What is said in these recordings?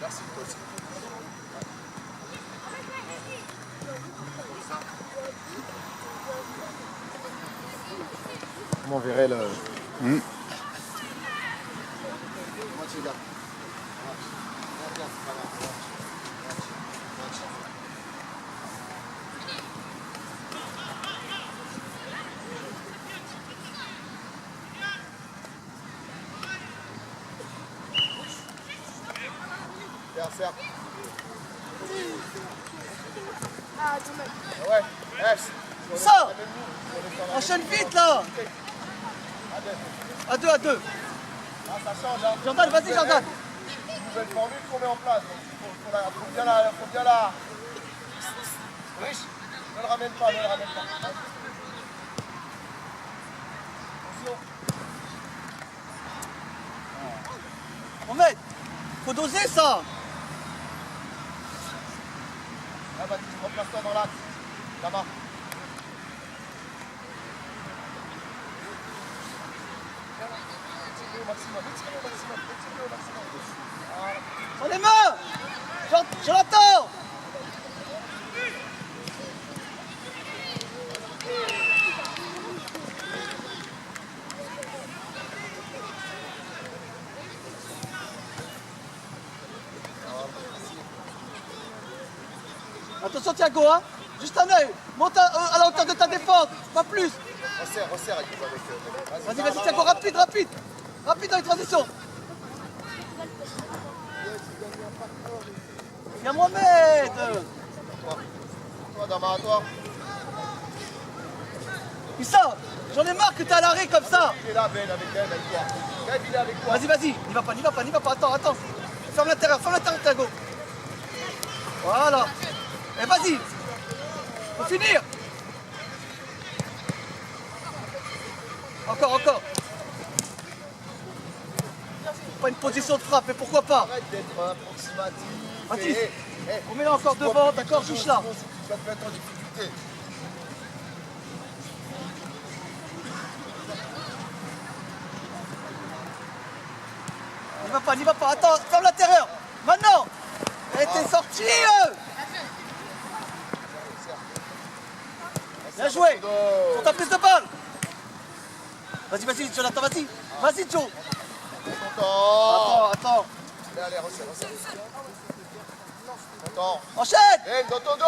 merci toi aussi. On verrait le... Mmh. Cercle. Ah, dommage. Ouais, ça. Enchaîne vite là. À deux. Ah, ça change, hein. Jordan, vas-y Jordan. Nouvelle formule qu'on met en place. Donc, faut bien la... Riche, ne le ramène pas, Attention. Mohamed, faut doser ça. Ah, Baptiste, replace-toi dans l'axe. Là-bas. Étirez au maximum. Voilà. Sur les mains. Jonathan. Attention Thiago, hein. Juste un œil. Monte à la hauteur de ta défense, pas plus. Resserre avec... Vas-y Thiago, rapide. Rapide dans les transitions. Viens Mohamed. Toi, Dama, à toi. Issa, j'en ai marre que t'es à l'arrêt comme ça. Il est là, Ben, avec toi. Ben, il est avec toi. Vas-y. N'y va pas. Attends. Ferme l'intérieur, Thiago. Voilà. Et vas-y. Faut finir. Encore. Pas une position de frappe, mais pourquoi pas. Arrête d'être approximatif. Baptiste, on met là encore devant, d'accord, touche là. Tu vas te mettre en difficulté. N'y va pas. Attends, ferme l'intérieur. Maintenant. Et t'es sorti. Bien joué. Sur ta prise de balle. Vas-y, Jonathan, vas-y. Vas-y, Joe. Attends. Allez, resserre. Attends. Enchaîne. Ben, dans ton dos.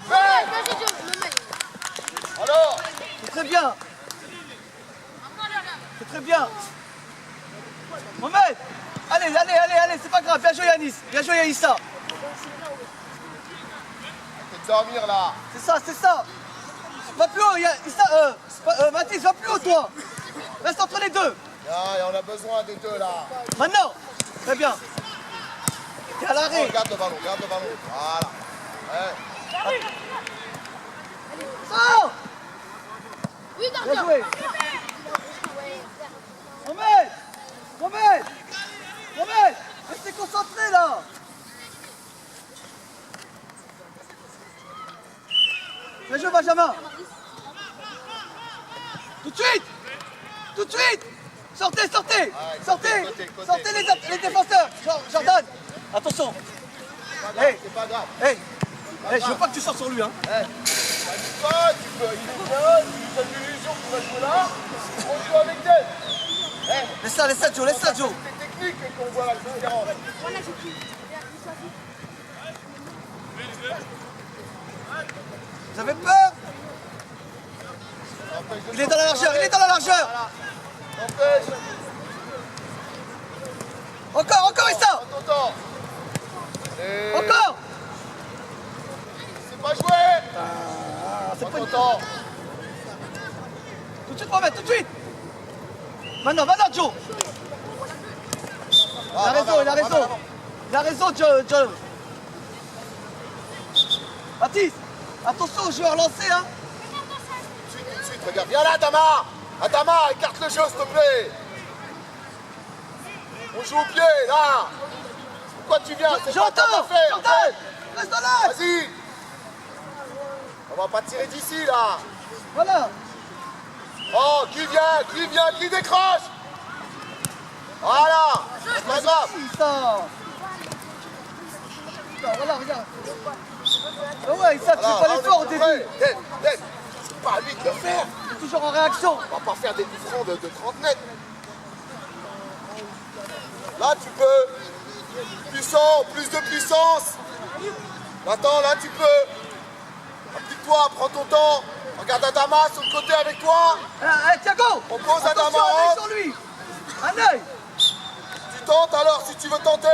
Ouais, vas-y, Joe. Alors. C'est très bien. Mohamed. Allez, c'est pas grave. Bien joué, Yanis. Bien joué, Issa. Dormir là. C'est ça. Va plus haut, Mathis, va plus haut toi. Reste entre les deux. Et on a besoin des deux là. Maintenant. Très bien. T'es à l'arrêt. Garde le ballon. Voilà. Ouais. Ça. Oui, Bien gardien. joué. Mohamed. Restez concentrés là. Bien joué, Benjamin. Tout de suite. Sortez. Sortez les défenseurs. Jordan, attention. C'est pas grave. Je veux pas que tu sors sur lui. Hein. Tu peux, il est bien, tu as l'illusion qu'on va jouer là. On joue avec elle. Laisse ça, Joe. C'est technique qu'on voit la différence. Vous avez peur? Il est dans la largeur. Voilà. Empêche. Encore, Issa. Attends. Encore. C'est pas joué. C'est pas une... Attends. Tout de suite, Mohamed, tout de suite. Maintenant, Joe. Il a raison, Joe. Baptiste, attention aux joueurs lancés, hein. Tout de suite, regarde. Viens là, Dama. Adama, écarte le jeu, s'il te plaît. On joue au pied, là. Pourquoi tu viens? C'est pas ta affaire. Jordan, reste dans l'axe. Vas-y. On va pas tirer d'ici, là. Voilà. Oh, qui vient? Qui décroche? Voilà, c'est pas grave. Si, ça. Voilà, regarde. Ah ouais, ça, tu fais pas l'effort au début. C'est pas à lui de le faire. Toujours en réaction. On va pas faire des coups francs de 30 mètres. Là, tu peux. Puissant, plus de puissance. Attends, là, tu peux. Applique-toi, prends ton temps. Regarde Adama sur le côté avec toi. Thiago. On pose Adama Attention, un œil en. sur lui. Un œil. Tu tentes alors si tu veux tenter.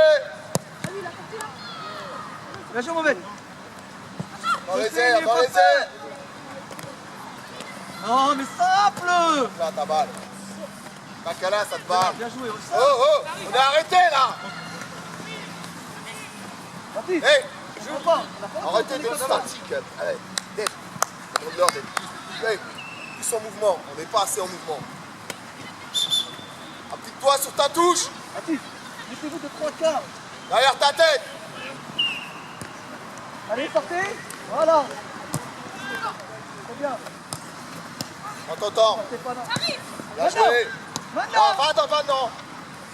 Bien joué, Mohamed. Dans les airs, dans les airs. Non, mais simple. Là, ta balle. Makala, ça te barre. Bien joué. Oh, on est arrêté là. Baptiste, Hey, je veux pas. arrêtez d'être statique. Allez, Dave, on demande Dave. Hey, plus en mouvement, on n'est pas assez en mouvement. Applique-toi sur ta touche, Baptiste, mettez-vous de 3 quarts. derrière ta tête. Allez, sortez. Voilà. Très bien. On t'entend. C'est pas là. Bien joué. Maintenant. Va devant.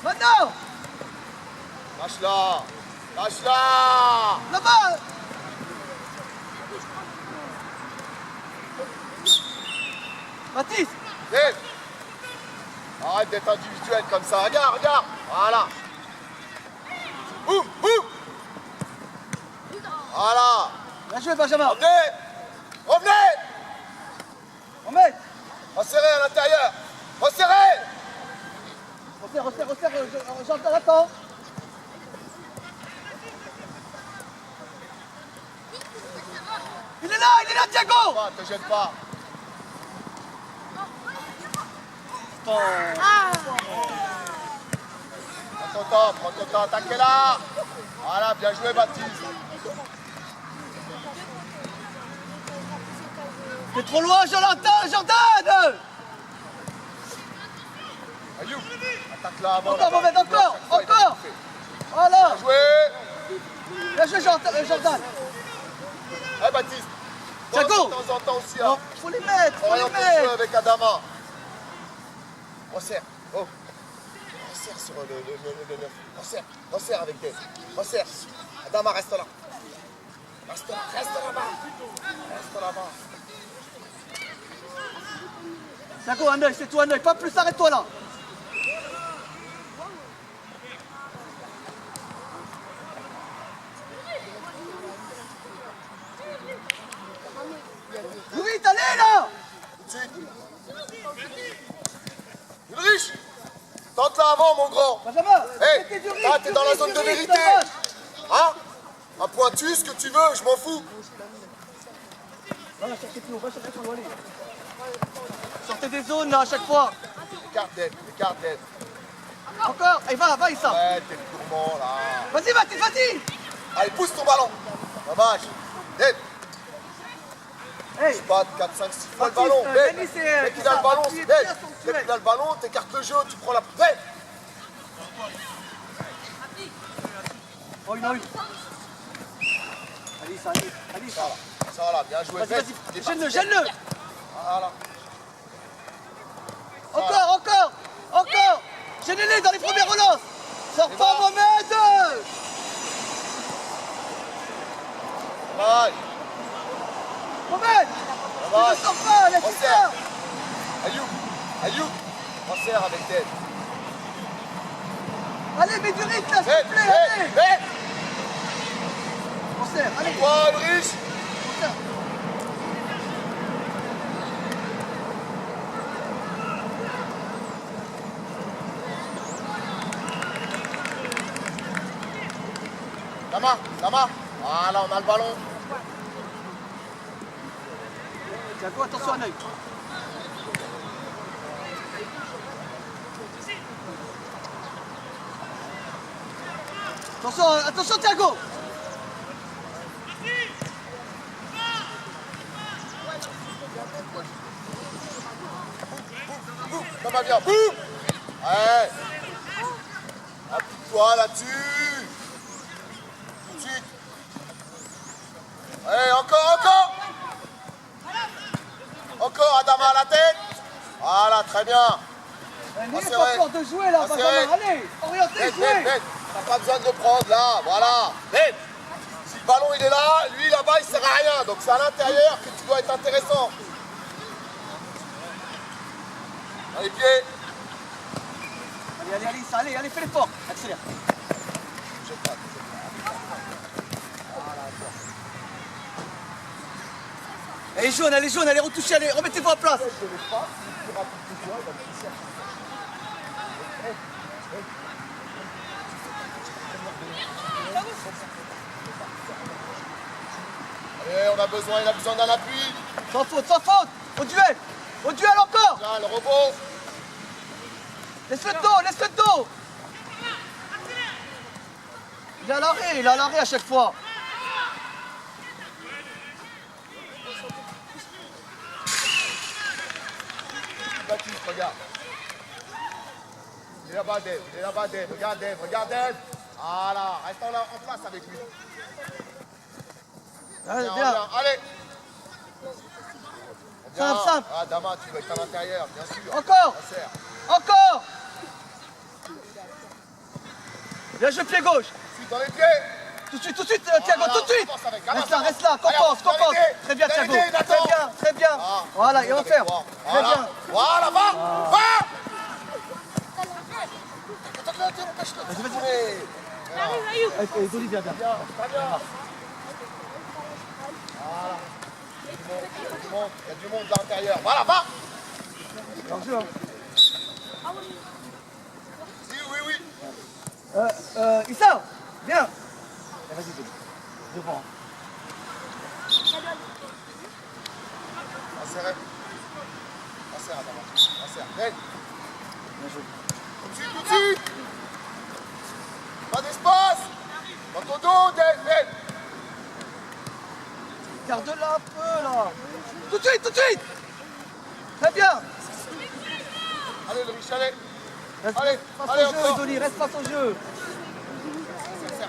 Maintenant. Lâche-la. Lâche-la. Là-bas. Baptiste. Dave, arrête d'être individuel comme ça. Regarde. Voilà. Boum. Voilà. Bien joué, Benjamin. Revenez. Mohamed. Resserrez à l'intérieur. Resserrez. Resserre. J'entends, attends. Il est là, Thiago. Te gêne pas. Ah. Prends ton temps, attaquez-la. Voilà, bien joué Baptiste. T'es trop loin, Jordan. Ayoub, attaque-la avant. Encore, Mohamed, encore. Voilà. Bien joué. Bien joué, Jordan. Eh Baptiste. Thiago. De temps en temps aussi. Hein. Faut les mettre. Oriente ton jeu avec Adama. Resserre. Oh. Resserre sur le 9. Resserre avec Dave. Resserre. Adama, reste là. Reste là-bas. Thiago, un œil, c'est toi un œil. Pas plus, arrête-toi là. Vite, allez là. Tout de suite. Ulrich, tente là avant mon grand. Benjamin, Hey, mettez du rythme, là t'es dans la zone de du rythme, vérité. dommage. Hein? Un pointu, ce que tu veux, je m'en fous. Va chercher plus haut, va chercher plus haut, allez. Sortez des zones là à chaque fois. Écarte d'aide. Encore, et va Issa. Ouais, t'es gourmand là. Vas-y, Baptiste, vas-y. Allez, pousse ton ballon. Dommage. Dave, Hey, pas 4, 5, 6 fois le Baptiste, ballon. Dave, Denis, c'est dès qu'il a le ballon, appuyez Dave, bien sur le dès tunnel. qu'il a le ballon, t'écartes le jeu, tu prends la... Dave. Oh, une en une. Allez, ça, allez. Ça là, bien joué. Dave. Vas-y, gêne-le. Voilà. Encore. Gênez-les dans les premières relances. Sors pas, Mohamed. Dommage. Mohamed. Dommage. Ne sors pas, laisse ça. Ayoub. Resserre avec Dave. Allez, mets du rythme là, s'il Dave, te plaît, allez. Dave. On serre, allez. Toi, Ulrich. On serre. Lama. Voilà, on a le ballon. Thiago, attention à l'œil. Attention Thiago. Ça va bien. Boum. Ouais. Applique-toi là-dessus. Tout de suite. Ouais, encore. Encore, Adama à la tête. Voilà, très bien. N'ayez pas peur de jouer là, Benjamin. Allez, orientez, jouez. T'as pas besoin de le prendre là, voilà. Ben, si le ballon il est là, lui là-bas il sert à rien. Donc c'est à l'intérieur que tu dois être intéressant. Dans les pieds. Allez, ça, allez, fais l'effort. Accélère. Je sais pas. Allez jaune, allez retoucher, allez, remettez-vous à place. Allez, on a besoin, il a besoin d'un appui. Sans faute. Au duel encore. Là, le robot. Laisse le dos. Il a l'arrêt à chaque fois. Baptiste, regarde. Il est là-bas, Dave. Regarde Dave. Voilà, reste en place avec lui. Allez, Bien, bien. allez. Simple. Ah, Dama, tu dois être à l'intérieur, bien sûr. Encore. Ça sert. Encore. Bien joué, pied gauche. Suis dans les pieds. Tout de suite, Thiago, tout de suite. Reste là, compense. Très bien, Thiago. Très bien. Voilà, et on ferme. Très bien. Voilà, va. Allez, Dolly, viens. Très bien. Voilà. Il y a du monde à l'intérieur. Voilà, va. Oui. Issa, viens. Vas-y, Dolly. Devant. Insère, Adama. Insère. Viens. Bien joué. Tout de suite. Pas d'espace. Dans ton dos, Dave. Garde-la un peu, là. Tout de suite. Très bien. Allez, le riche, allez. Reste Allez, face allez, au jeu, encore. Dolly, reste face au jeu.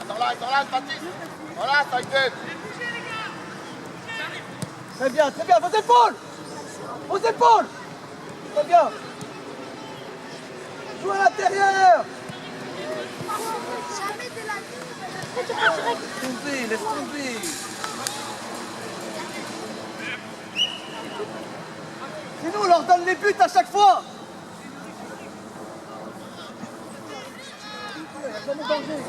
Dans l'axe, Baptiste. Voilà, ça Dave. Très bien. Vos épaules. Très bien. Joue à l'intérieur. Jamais de la vie. Laisse tomber. Sinon, on leur donne les buts à chaque fois. Jamais danger.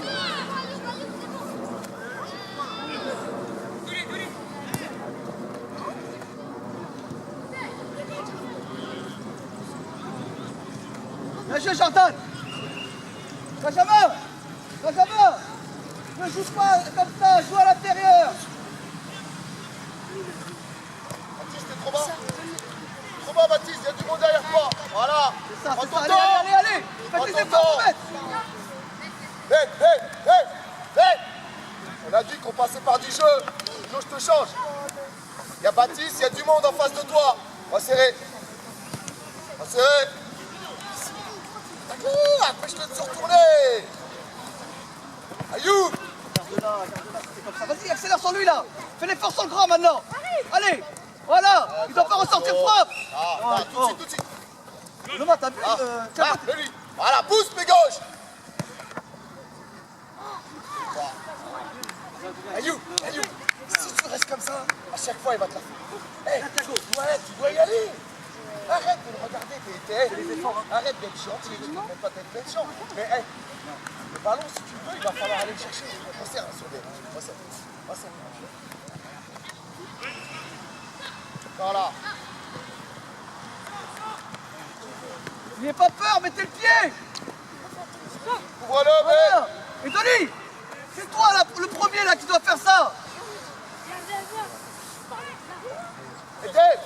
Bien joué, Jordan. Benjamin. Ne joue pas comme ça, joue à l'intérieur. Baptiste, t'es trop bas. Trop bas, Baptiste, il y a du monde derrière toi. Voilà. C'est ça, Prends ton allez. temps. Faites Prends les ton efforts, temps. Mohamed. Hey. On a dit qu'on passait par du jeu. Sinon, je te change. Il y a Baptiste, il y a du monde en face de toi. On va serrer. D'accord, empêche-le de se retourner. Ayoub. Garde-la, c'est comme ça. Vas-y, accélère sur lui là. Fais l'effort sur le grand maintenant. Allez, voilà. Il doit pas ressortir frappe. Tout de suite. Thomas, t'as vu Lui. Voilà, pousse, pied gauche. Ayoub. Si tu restes comme ça, à chaque fois, il va te la faire. Hey, tu dois y aller. Arrête de le regarder. Arrête d'être gentil. Tu ne demandes pas d'être gentil. Mais hey, le ballon, si tu veux, il va falloir aller le chercher. Resserre sur des. Resserre. Voilà. N'ayez pas peur, mettez le pied. Ouvre-le, Voilà. Et Dolly, c'est toi là, le premier là qui doit faire ça. Et Dave,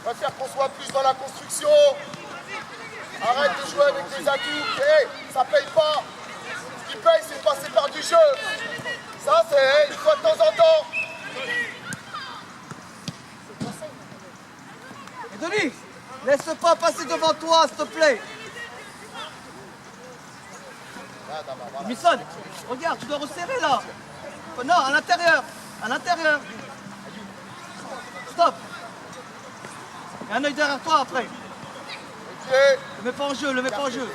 va faire qu'on soit plus dans la construction. Arrête de jouer avec des atouts. Hey, ça paye pas. Ce qui paye, c'est de passer par du jeu. Ça, c'est une fois de temps en temps. Et Dolly, laisse pas passer devant toi, s'il te plaît. Misson, regarde, tu dois resserrer là. Non, à l'intérieur. Stop. Il y a un œil derrière toi après. Pied. Le mets pas en jeu, le mets pas en jeu.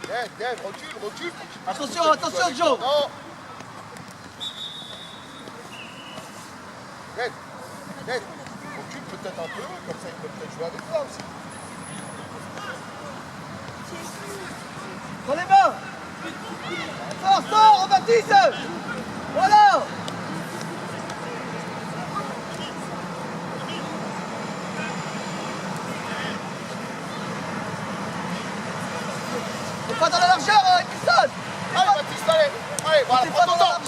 Dave, recule. Attention, attention, Joe. Non. Dave, recule peut-être un peu, comme ça il peut peut-être jouer avec toi aussi. Dans les mains. Sors, Baptiste. Voilà. Pas dans la largeur, Edmilson. Allez, Baptiste, allez, voilà, prends ton temps.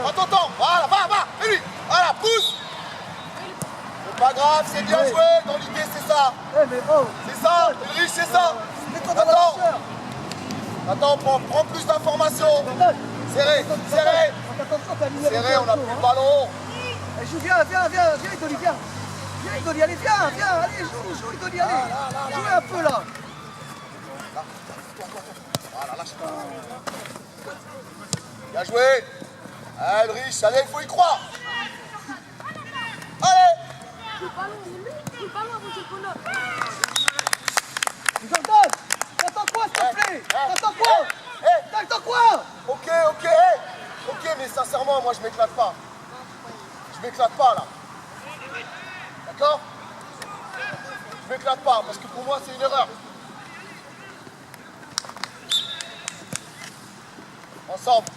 Prends ton temps, voilà, va, et lui, voilà, pousse. C'est pas grave, c'est bien joué, dans l'idée, c'est ça. Mais bon. C'est ça, Ulrich, c'est ça. Attends, prends plus d'informations. Serré, on a plus le ballon. Joue, viens, Idoli, viens. Viens, Idoli, allez, viens, allez, joue, Idoli, allez. Jouez un peu, là. Voilà, lâche pas. Bien joué. Allez, Ulrich, allez, il faut y croire. Allez. Le ballon avant que je Jordan, t'attends quoi, s'il te plaît? T'attends quoi? Ok, mais sincèrement, moi je m'éclate pas. Je m'éclate pas là. D'accord? Je m'éclate pas, parce que pour moi c'est une erreur. Ensemble.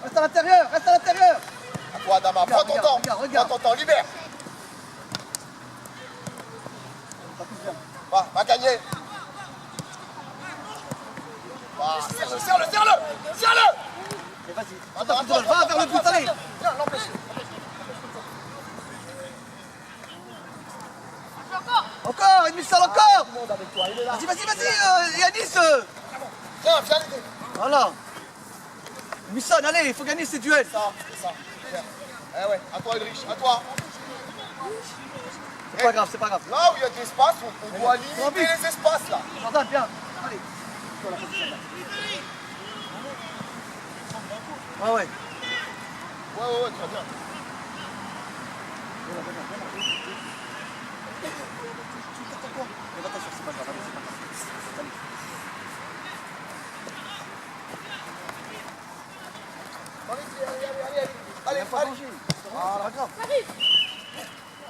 Reste à l'intérieur. À toi, Adama, prends ton temps. Regarde. Prends ton temps, libère. Va gagner. Serre-le. Vas-y. Attends, va vers le but, allez. Viens, l'empêche. Encore, Edmilson, encore. Tout le monde avec toi, il est là. Vas-y, Yanis. Viens l'aider. Voilà. Edmilson, allez, il faut gagner ces duels. C'est ça. Viens. Eh ouais, à toi, Ulrich, à toi. C'est pas grave. Là où il y a de l'espace, on doit limiter les espaces là. Jordan, viens. Allez. Ouais. Ouais, très bien. Allez.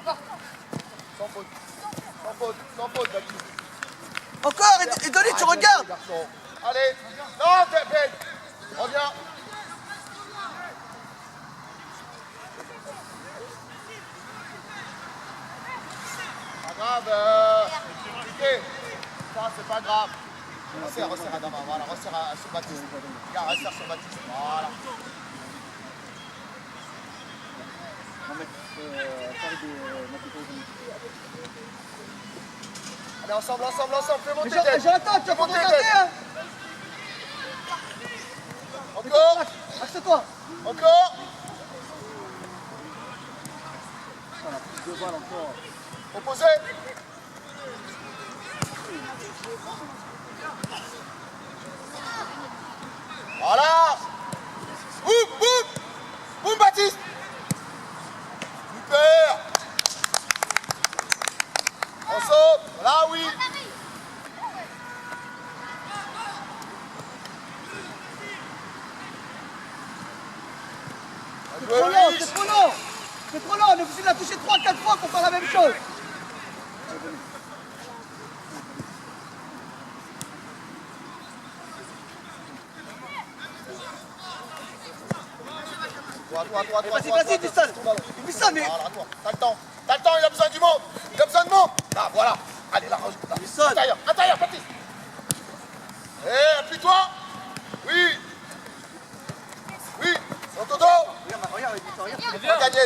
Voilà. Sans faute, Baptiste. Encore, Edoli, tu regardes. Allez. Non, Ben. Reviens. Pas grave. Ça, c'est pas grave. Resserre Adama. Voilà, resserre sur Baptiste. Regarde, resserre sur Baptiste. Voilà. Allez, ensemble, fais monter Dave. Jonathan, tu vas pas te regarder, hein. Encore. Axe-toi. Encore. Opposé. Voilà. Boum, Baptiste. Super. On saute. Là, oui. C'est trop long. On est obligé de la toucher 3-4 fois pour faire la même chose. Vas-y, Edmilson, mais... Voilà, toi. T'as le temps, il a besoin du monde. Là, voilà. Allez, là, rejoue. Intérieur, Baptiste. Appuie-toi. Oui. Sur ton dos. Regarde.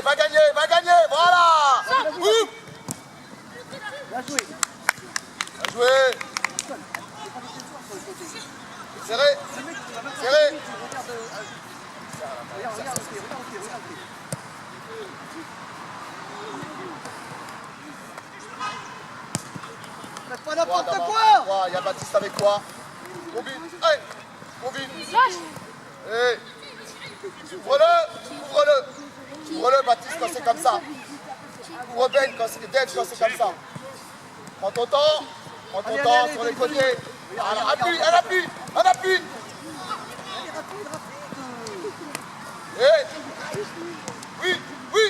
Va gagner. Voilà. Bien joué. Serré. Regarde. Faites pas n'importe quoi. Il y a Baptiste avec toi. Combine. Lâche. Ouvre-le, Baptiste, quand c'est comme ça. Couvre Ben quand c'est comme ça. Prends ton temps. Prends ton Allez, temps allez, sur allez, les côtés. allez. Voilà, appuie, un appui. Un appui. Allez, rapide. Et. Oui, oui.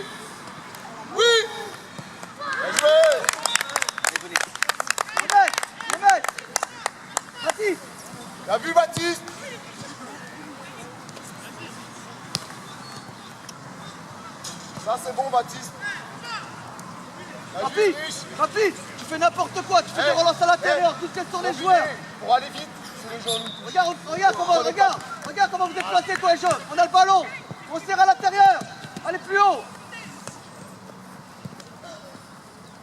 Oui. Bien joué. Les mecs. Baptiste. Bien vu, Baptiste. Ça, c'est bon, Baptiste. Rapide. Tu fais n'importe quoi. Tu fais des relances à l'intérieur. Tout ce sur les joueurs. Pour aller vite, c'est les jaunes. Regarde comment vous êtes placés, toi les jeunes. On a le ballon. On serre à l'intérieur. Allez plus haut.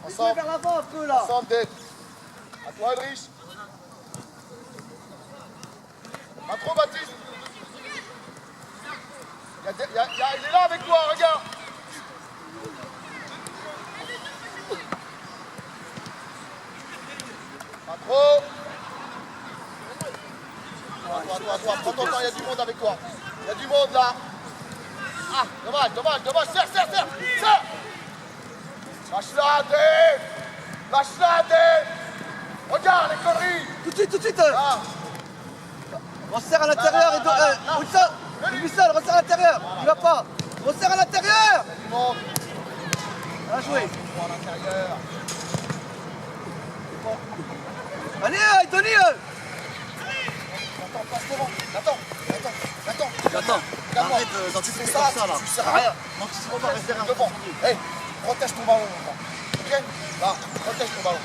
Ensemble. Vers l'avant un peu là. Ensemble, Dave. À toi, Edrich. Pas trop, Baptiste. Il est là avec toi, regarde. Pas trop. Toi. Prends ton temps, il y a du monde avec toi. Il y a du monde là. Ah, dommage. Serre. Lâche-la, Dave. Regarde les conneries. Tout de suite. Ah. Resserre à l'intérieur. Wilson, resserre à l'intérieur. Il va pas. Resserre à l'intérieur. Du monde. Bien joué. À l'intérieur. Allez, Tony. Attends, passe devant. Attends. Arrête Tu fais ça, là. tu sers à rien. Non, tu ne pas rester Devant. Hey, protège ton ballon. Ok? Là, protège ton ballon.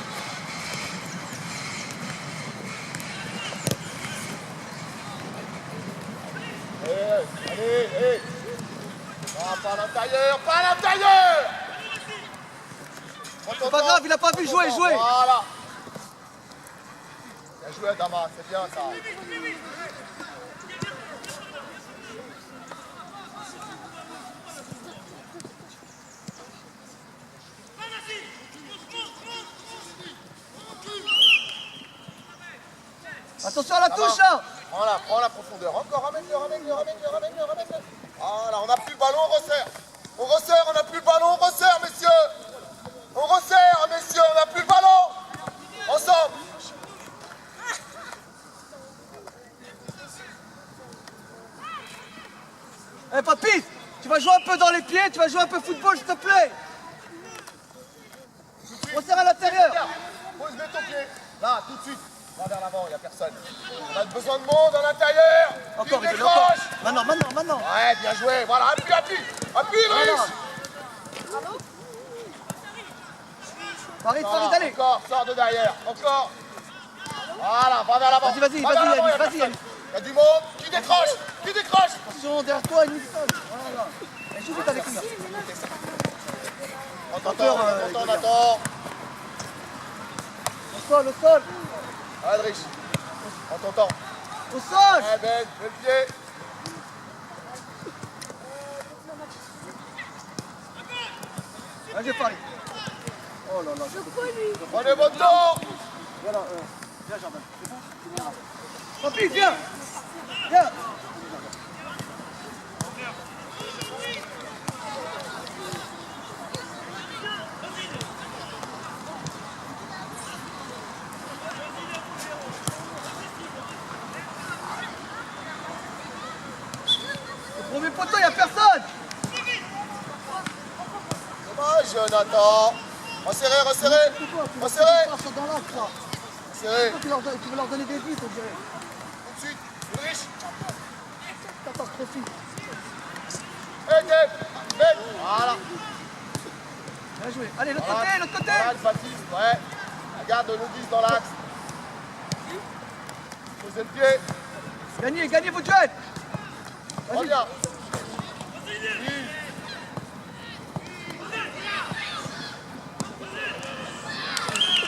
Allez. Non, pas à l'intérieur. C'est pas grave, il a pas vu jouer. Voilà. Bien joué, Adama, c'est bien ça. Attention à la touche là. Prends la profondeur. Encore, ramène-le. Voilà, on n'a plus le ballon, on resserre, on n'a plus le ballon, on resserre, messieurs. On n'a plus le ballon. Ensemble. Eh Papis, tu vas jouer un peu dans les pieds, tu vas jouer un peu football s'il te plaît. Resserre à l'intérieur. Pose-le ton pied. Là, tout de suite. Va vers l'avant, il n'y a personne. On a besoin de monde à l'intérieur. Encore, Qui il est décroche. Maintenant. Ouais, bien joué. Voilà, appuie, Voilà. Rich. Farid, allez. Encore, sors de derrière. Encore. Voilà, va vers l'avant. Vas-y, Va vers l'avant, il y a vas-y. personne. Il y a du monde. Qui décroche. Attention, derrière toi, une Wilson. Voilà. Et joue vite avec lui. On t'entend. Au sol. Adrich, on t'entend. Au sol. Eh Ben, le pied. Allez, Farid. Oh là là. Prenez votre temps. Voilà, viens Jordan. Papis, viens. Au premier poteau, il n'y a personne. Dommage, Jonathan. Resserrez. Dans l'axe là. Serrez. Tu veux leur donner des buts, on dirait. Tout de suite. Ulrich. Catastrophique. Hey, Dave. Ben. Voilà. Bien joué. Allez, l'autre côté. Voilà, le Baptiste, ouais. Regarde le 10 dans l'axe. Posez le pied. Gagnez votre duel. Reviens.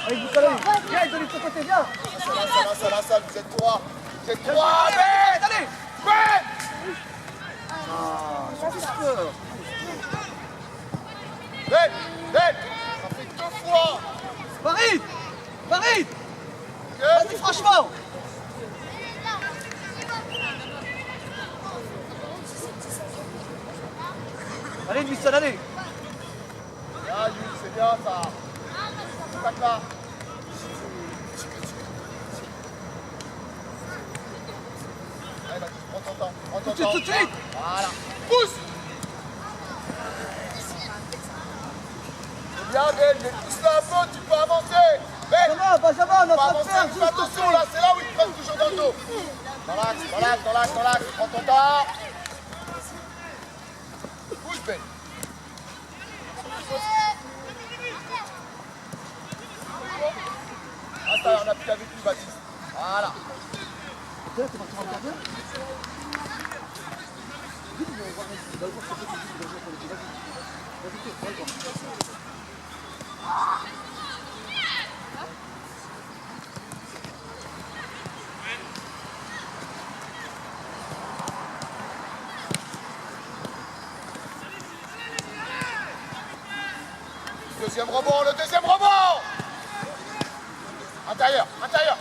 Allez, viens, Denis, de ton côté, viens. Ça va, vous êtes trois. Allez. Ben. J'ai juste peur. Ben. Ça fait 2 fois. Farid. Ok. Vas-y, franchement. Allez, Wilson, allez. Ah, Yus. C'est bien ça. Tac là. Allez, vas-y, prends ton temps. Prends ton temps. Tout de suite. Voilà. Pousse. C'est bien, Ben, mais pousse-la un peu, tu peux avancer. Ben, Benjamin, on tu peux avancer, fais attention là, c'est là où ils te prennent toujours dans le dos. Dans l'axe, dans l'axe, dans l'axe, dans l'axe. Prends ton temps. Pousse, Ben. Ah, ça, on appuie avec lui, Baptiste. Voilà. Deuxième rebond, le deuxième rebond. Intérieur, intérieur.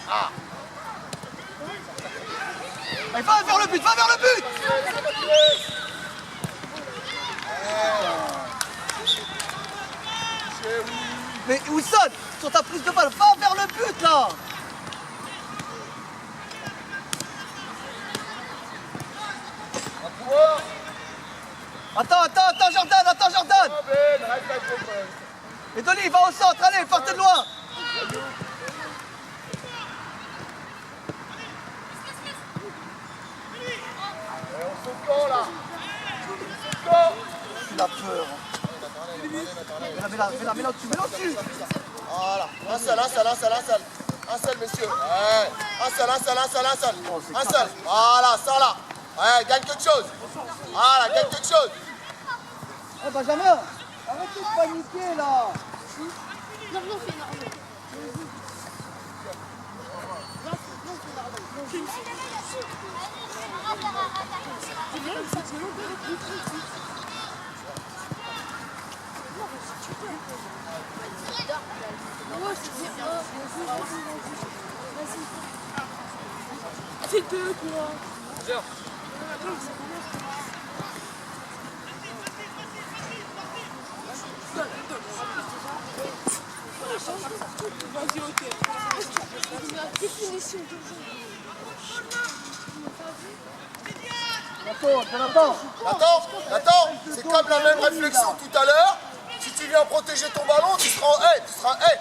Ah. Allez, va vers le but, va vers le but. Mais Wilson, sur ta prise de balle, va vers le but là. Attends Jordan. Et Dolly, va au centre, allez, partez de loin. On saute quand là? Saute. Il a peur. Mets là dessus. Voilà, un seul, messieurs. Ouais. Un seul. Un seul. Voilà, ça là. Ouais, gagne quelque chose. Voilà, gagne quelque chose. Oh Benjamin, arrêtez de paniquer là. Non, fais normal. C'est deux quoi. Vas-y, ok. Définition de jeu. Attends, c'est comme la même réflexion tout à l'heure. Si tu viens protéger ton ballon, tu seras en haie.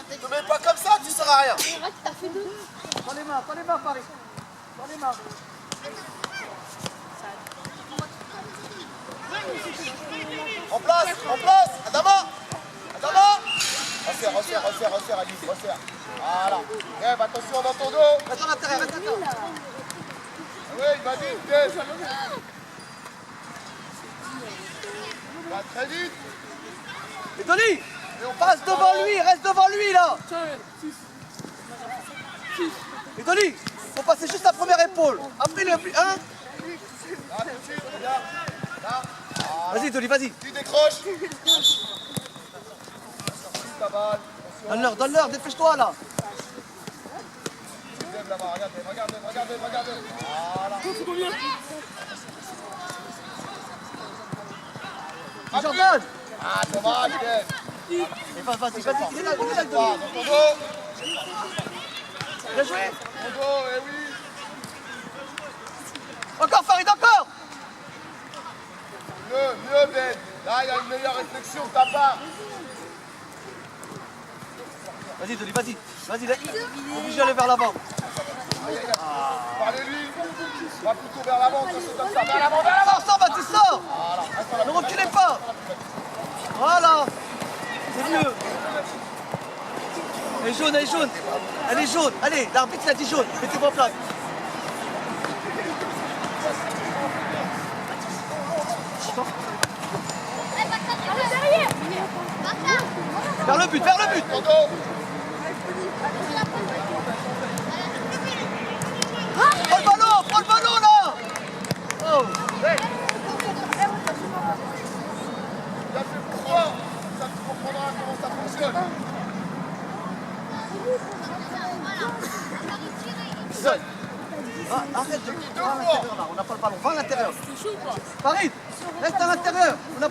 Ne te mets pas comme ça, tu ne seras rien. T'as fait deux. Prends les mains, Paris. Prends les mains. En place, Adama. Resserre, Alice, resserre. Voilà. Rêve, attention dans ton dos. Reste à l'intérieur, reste à l'intérieur. Ah oui, il m'a dit, Dave. Va très vite. Et Dolly, passe devant lui, reste devant lui là. Et Dolly, faut passer juste la première épaule. Après le plus. Hein? Là, tout de suite, regarde. Là. Vas-y Dolly, vas-y. Tu décroches. Ta balle. Donne-leur, dépêche-toi là. Dave là-bas, regardez. Voilà. Jordan. Ah, dommage, Dave. Et vas-y, il est là, Dans ton dos. Bien joué. Ton dos, eh oui. Encore Farid, encore. Mieux, Ben. Là, il y a une meilleure réflexion de ta part. Vas-y Dolly, vas-y, obligé d'aller vers l'avant. Parlez-lui. Va plutôt vers l'avant, quand c'est comme ça. Vers l'avant. Sors, Baptiste, sors. Ne reculez pas. Voilà, c'est mieux. Elle est jaune. Allez, l'arbitre l'a dit jaune, mettez-vous en place. Vers le but. Ton dos. Prends le ballon là. Oh. Bien fait pour toi. Ça, tu comprendras comment ça fonctionne. Arrête de... Va à l'intérieur là, on n'a pas le ballon, va à l'intérieur. Farid, reste à l'intérieur.